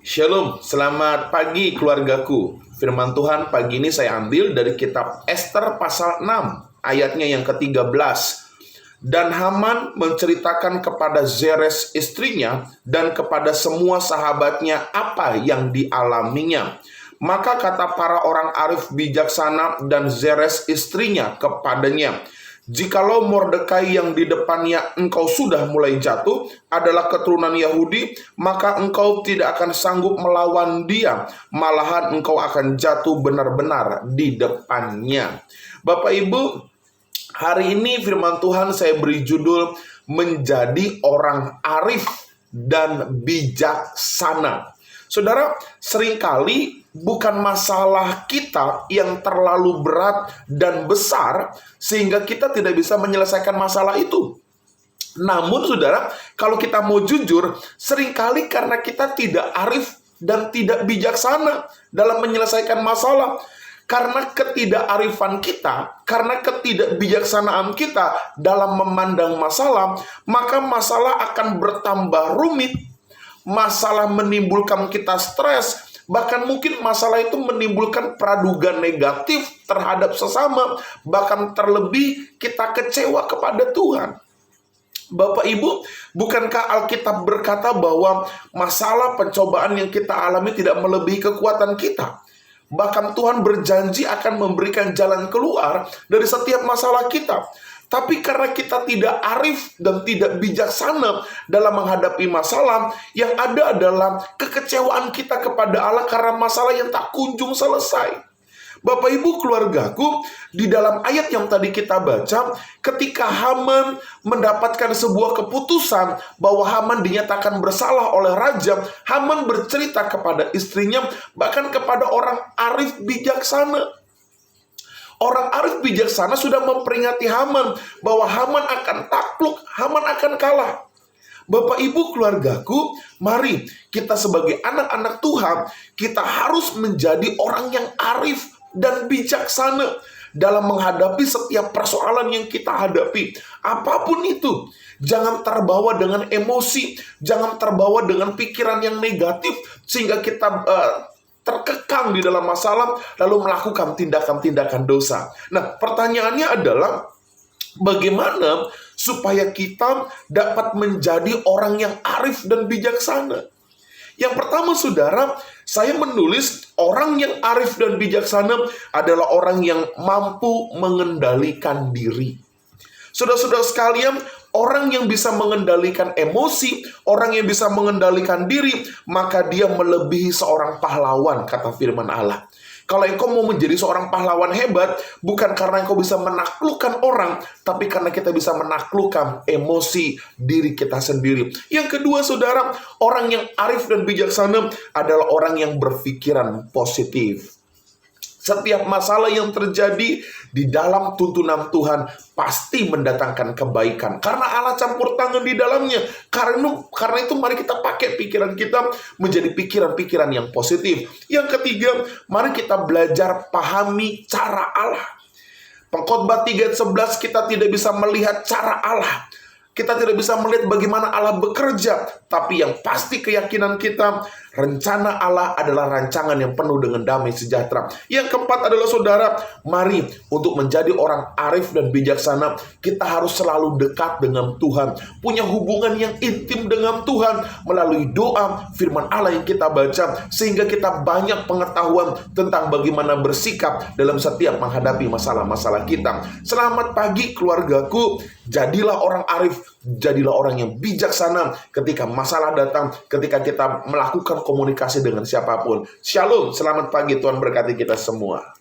Shalom, selamat pagi keluargaku. Firman Tuhan pagi ini saya ambil dari kitab Ester pasal 6, ayatnya yang ke-13. Dan Haman menceritakan kepada Zeres istrinya dan kepada semua sahabatnya apa yang dialaminya. Maka kata para orang arif bijaksana dan Zeres istrinya kepadanya, "Jikalau Mordekai yang di depannya engkau sudah mulai jatuh adalah keturunan Yahudi, maka engkau tidak akan sanggup melawan dia. Malahan engkau akan jatuh benar-benar di depannya." Bapak Ibu, hari ini firman Tuhan saya beri judul menjadi orang arif dan bijaksana. Saudara, seringkali bukan masalah kita yang terlalu berat dan besar sehingga kita tidak bisa menyelesaikan masalah itu. Namun saudara, kalau kita mau jujur, seringkali karena kita tidak arif dan tidak bijaksana dalam menyelesaikan masalah. Karena ketidakarifan kita, karena ketidakbijaksanaan kita dalam memandang masalah, maka masalah akan bertambah rumit. Masalah menimbulkan kita stres, bahkan mungkin masalah itu menimbulkan praduga negatif terhadap sesama, bahkan terlebih kita kecewa kepada Tuhan. Bapak Ibu, bukankah Alkitab berkata bahwa masalah pencobaan yang kita alami tidak melebihi kekuatan kita? Bahkan Tuhan berjanji akan memberikan jalan keluar dari setiap masalah kita. Tapi karena kita tidak arif dan tidak bijaksana dalam menghadapi masalah, yang ada adalah kekecewaan kita kepada Allah karena masalah yang tak kunjung selesai. Bapak Ibu keluargaku, di dalam ayat yang tadi kita baca, ketika Haman mendapatkan sebuah keputusan bahwa Haman dinyatakan bersalah oleh raja, Haman bercerita kepada istrinya, bahkan kepada orang arif bijaksana. Orang arif bijaksana sudah memperingati Haman bahwa Haman akan takluk, Haman akan kalah. Bapak Ibu keluargaku, mari kita sebagai anak-anak Tuhan, kita harus menjadi orang yang arif dan bijaksana dalam menghadapi setiap persoalan yang kita hadapi. Apapun itu, jangan terbawa dengan emosi, jangan terbawa dengan pikiran yang negatif, sehingga kita terkekang di dalam masalah, lalu melakukan tindakan-tindakan dosa. Nah, pertanyaannya adalah, bagaimana supaya kita dapat menjadi orang yang arif dan bijaksana? Yang pertama, saudara, saya menulis orang yang arif dan bijaksana adalah orang yang mampu mengendalikan diri. Saudara-saudara sekalian, orang yang bisa mengendalikan emosi, orang yang bisa mengendalikan diri, maka dia melebihi seorang pahlawan, kata firman Allah. Kalau engkau mau menjadi seorang pahlawan hebat, bukan karena engkau bisa menaklukkan orang, tapi karena kita bisa menaklukkan emosi diri kita sendiri. Yang kedua, saudara, orang yang arif dan bijaksana adalah orang yang berpikiran positif. Setiap masalah yang terjadi di dalam tuntunan Tuhan pasti mendatangkan kebaikan. Karena Allah campur tangan di dalamnya. Karena itu mari kita pakai pikiran kita menjadi pikiran-pikiran yang positif. Yang ketiga, mari kita belajar pahami cara Allah. Pengkhotbah 3:11, kita tidak bisa melihat cara Allah. Kita tidak bisa melihat bagaimana Allah bekerja, tapi yang pasti keyakinan kita, rencana Allah adalah rancangan yang penuh dengan damai sejahtera. Yang keempat adalah, saudara, mari untuk menjadi orang arif dan bijaksana, kita harus selalu dekat dengan Tuhan, punya hubungan yang intim dengan Tuhan melalui doa, firman Allah yang kita baca, sehingga kita banyak pengetahuan tentang bagaimana bersikap dalam setiap menghadapi masalah-masalah kita. Selamat pagi keluargaku, jadilah orang arif, jadilah orang yang bijaksana ketika masalah datang, ketika kita melakukan komunikasi dengan siapapun. Shalom, selamat pagi, Tuhan berkati kita semua.